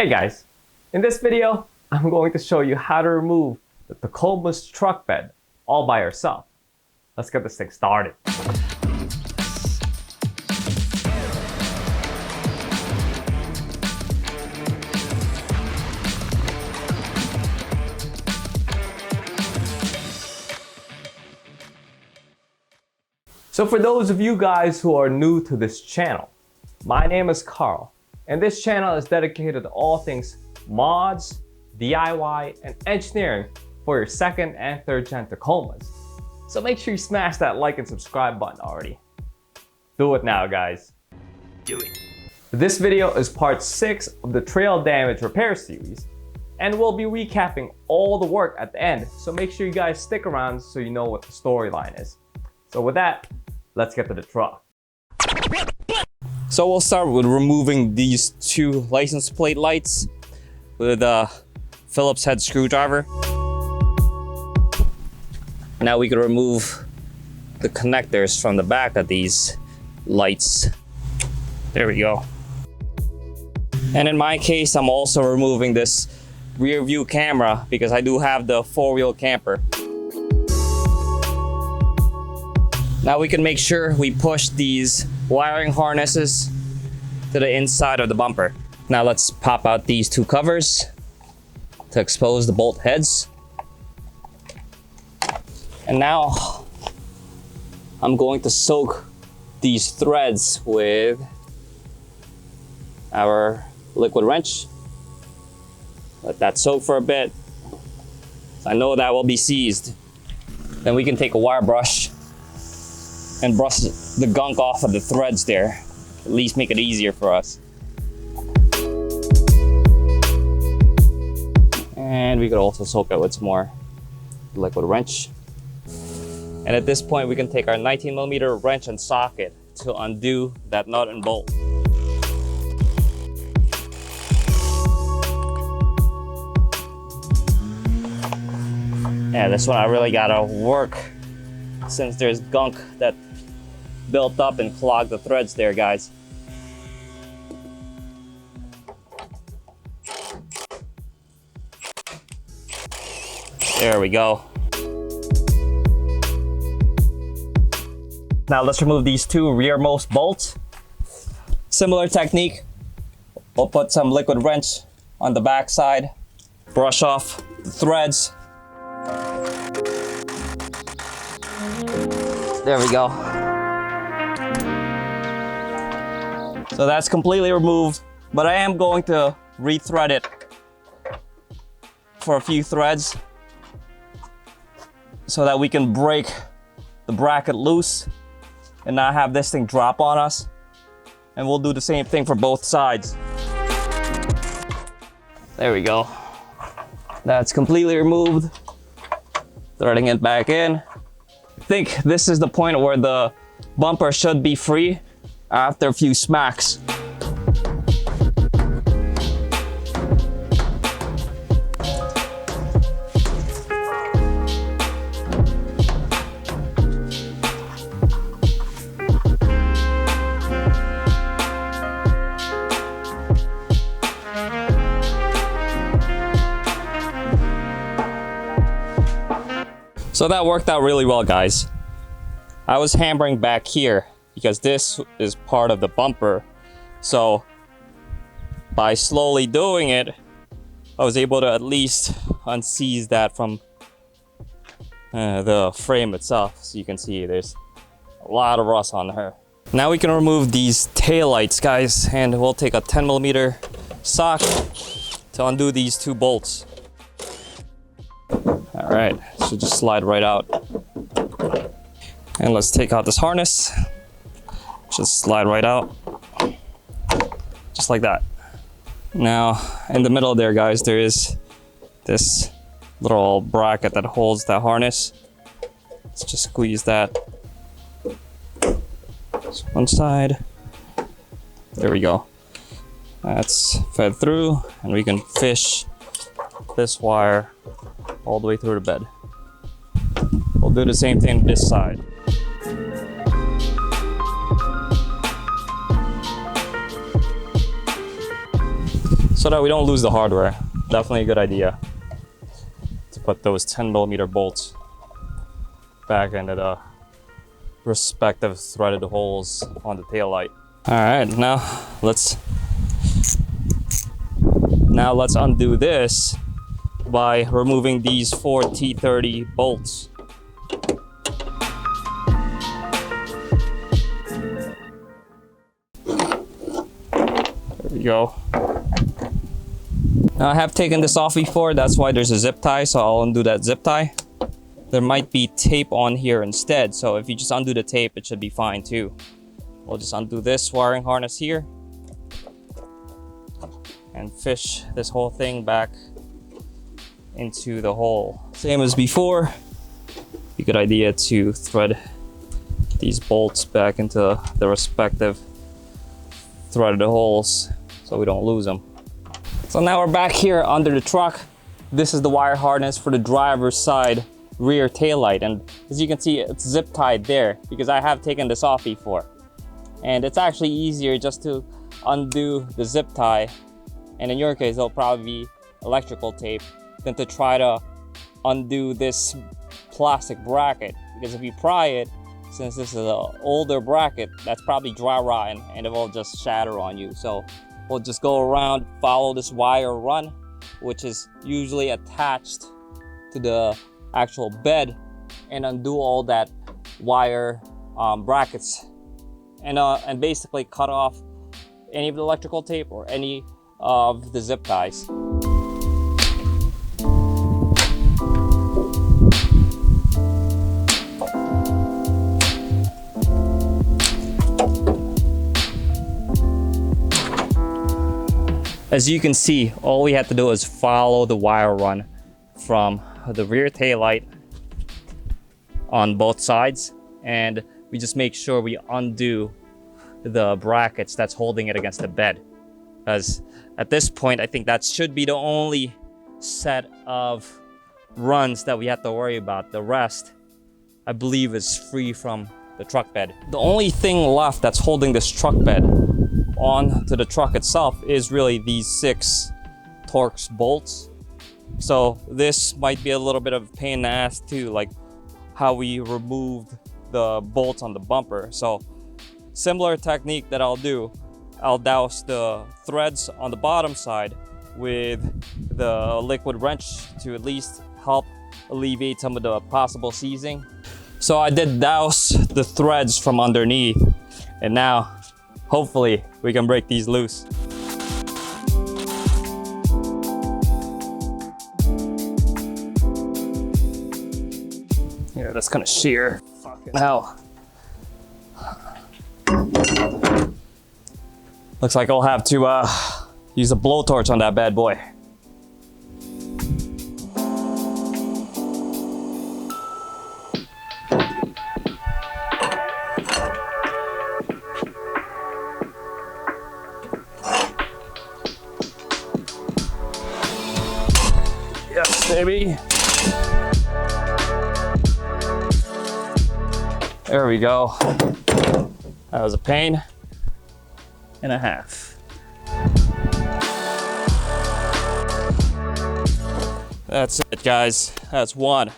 Hey guys, in this video, I'm going to show you how to remove the Tacoma's truck bed all by yourself. Let's get this thing started. So for those of you guys who are new to this channel, my name is Carl, and this channel is dedicated to all things mods, DIY, and engineering for your second and third gen Tacomas. So make sure you smash that like and subscribe button already. Do it now, guys. Do it. This video is part 6 of the trail damage repair series, and we'll be recapping all the work at the end, so make sure you guys stick around so you know what the storyline is. So with that, let's get to the truck. So we'll start with removing these two license plate lights with a Phillips head screwdriver. Now we can remove the connectors from the back of these lights. There we go. And in my case, I'm also removing this rear view camera because I do have the 4-wheel camper. Now we can make sure we push these wiring harnesses to the inside of the bumper. Now let's pop out these two covers to expose the bolt heads. And now I'm going to soak these threads with our liquid wrench. Let that soak for a bit. I know that will be seized. Then we can take a wire brush and brush the gunk off of the threads there. At least make it easier for us. And we could also soak it with some more liquid wrench. And at this point, we can take our 19mm wrench and socket to undo that nut and bolt. Yeah, this one I really gotta work since there's gunk that built up and clogged the threads there, guys. There we go. Now let's remove these two rearmost bolts. Similar technique. We'll put some liquid wrench on the back side, brush off the threads. There we go. So that's completely removed, but I am going to re-thread it for a few threads so that we can break the bracket loose and not have this thing drop on us. And we'll do the same thing for both sides. There we go. That's completely removed. Threading it back in. I think this is the point where the bumper should be free after a few smacks. So that worked out really well, guys. I was hammering back here because this is part of the bumper. So by slowly doing it, I was able to at least unseize that from the frame itself. So you can see there's a lot of rust on her. Now we can remove these tail lights, guys, and we'll take a 10mm sock to undo these two bolts. All right, should just slide right out. And let's take out this harness. Just slide right out. Just like that. Now, in the middle there, guys, there is this little bracket that holds that harness. Let's just squeeze that. Just one side. There we go. That's fed through, and we can fish this wire all the way through the bed. We'll do the same thing this side. so that we don't lose the hardware. Definitely a good idea to put those 10mm bolts back into the respective threaded holes on the tail light. All right, now let's undo this by removing these 4 T30 bolts. There we go. Now I have taken this off before, that's why there's a zip tie, so I'll undo that zip tie. There might be tape on here instead, so if you just undo the tape, it should be fine too. We'll just undo this wiring harness here and fish this whole thing back into the hole. Same as before, be a good idea to thread these bolts back into the respective threaded holes so we don't lose them. So now we're back here under the truck. This is the wire harness for the driver's side rear taillight, and as you can see, it's zip tied there because I have taken this off before. And it's actually easier just to undo the zip tie, and in your case it'll probably be electrical tape, than to try to undo this plastic bracket, because if you pry it, since this is an older bracket, that's probably dry rotten and it will just shatter on you. So we'll just go around, follow this wire run, which is usually attached to the actual bed, and undo all that wire brackets, and basically cut off any of the electrical tape or any of the zip ties. As you can see, all we had to do is follow the wire run from the rear taillight on both sides, and we just make sure we undo the brackets that's holding it against the bed. As at this point, I think that should be the only set of runs that we have to worry about. The rest, I believe, is free from the truck bed. The only thing left that's holding this truck bed onto the truck itself is really these 6 Torx bolts. So this might be a little bit of a pain in the ass too, like how we removed the bolts on the bumper. So similar technique that I'll do, I'll douse the threads on the bottom side with the liquid wrench to at least help alleviate some of the possible seizing. So I did douse the threads from underneath, and now hopefully we can break these loose. Yeah, that's kind of sheer. Fucking hell. Looks like I'll have to use a blowtorch on that bad boy. Yes, baby. There we go. That was a pain and a half. That's it, guys. That's one.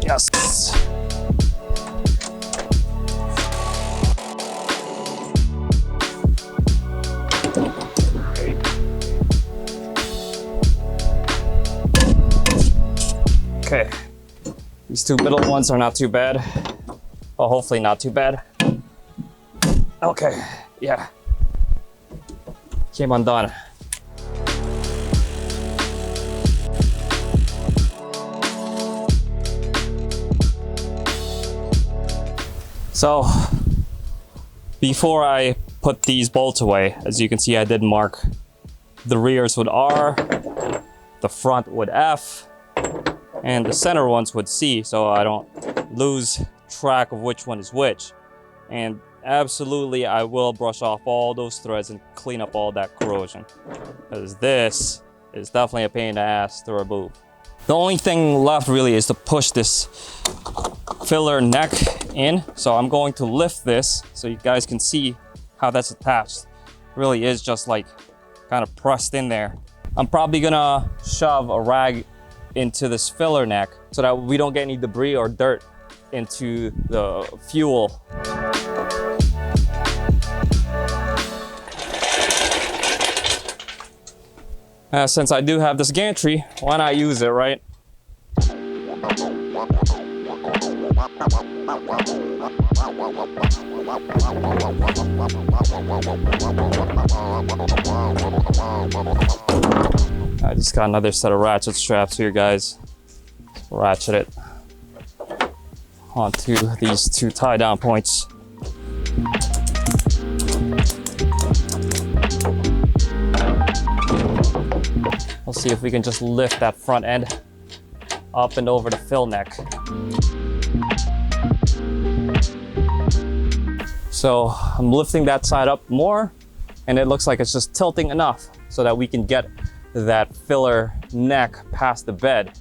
Yes. Okay, these 2 middle ones are not too bad. Well, hopefully not too bad. Okay, yeah. Came undone. So, before I put these bolts away, as you can see, I did mark the rears with R, the front with F, and the center ones with C, so I don't lose track of which one is which. And absolutely, I will brush off all those threads and clean up all that corrosion, because this is definitely a pain in the ass to remove. The only thing left really is to push this filler neck in. So I'm going to lift this so you guys can see how that's attached. Really is just like kind of pressed in there. I'm probably gonna shove a rag into this filler neck so that we don't get any debris or dirt into the fuel. Since I do have this gantry, why not use it, right? I just got another set of ratchet straps here, guys. Ratchet it onto these two tie down points. We'll see if we can just lift that front end up and over the fill neck. So I'm lifting that side up more, and it looks like it's just tilting enough so that we can get that filler neck past the bed.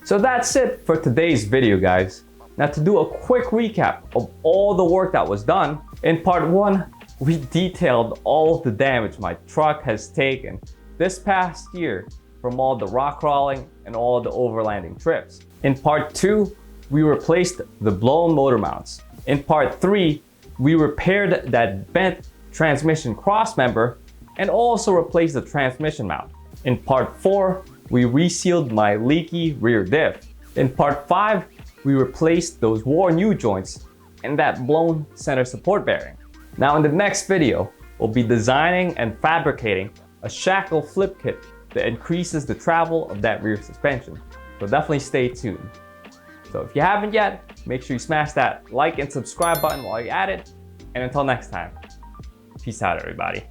So that's it for today's video, guys. Now, to do a quick recap of all the work that was done, in part 1, we detailed all of the damage my truck has taken this past year from all the rock crawling and all the overlanding trips. In part 2, we replaced the blown motor mounts. In part 3, we repaired that bent transmission cross member and also replaced the transmission mount. In part 4, we resealed my leaky rear diff. In part 5, we replaced those worn U-joints and that blown center support bearing. Now in the next video, we'll be designing and fabricating a shackle flip kit that increases the travel of that rear suspension. So definitely stay tuned. So if you haven't yet, make sure you smash that like and subscribe button while you're at it. And until next time, peace out, everybody.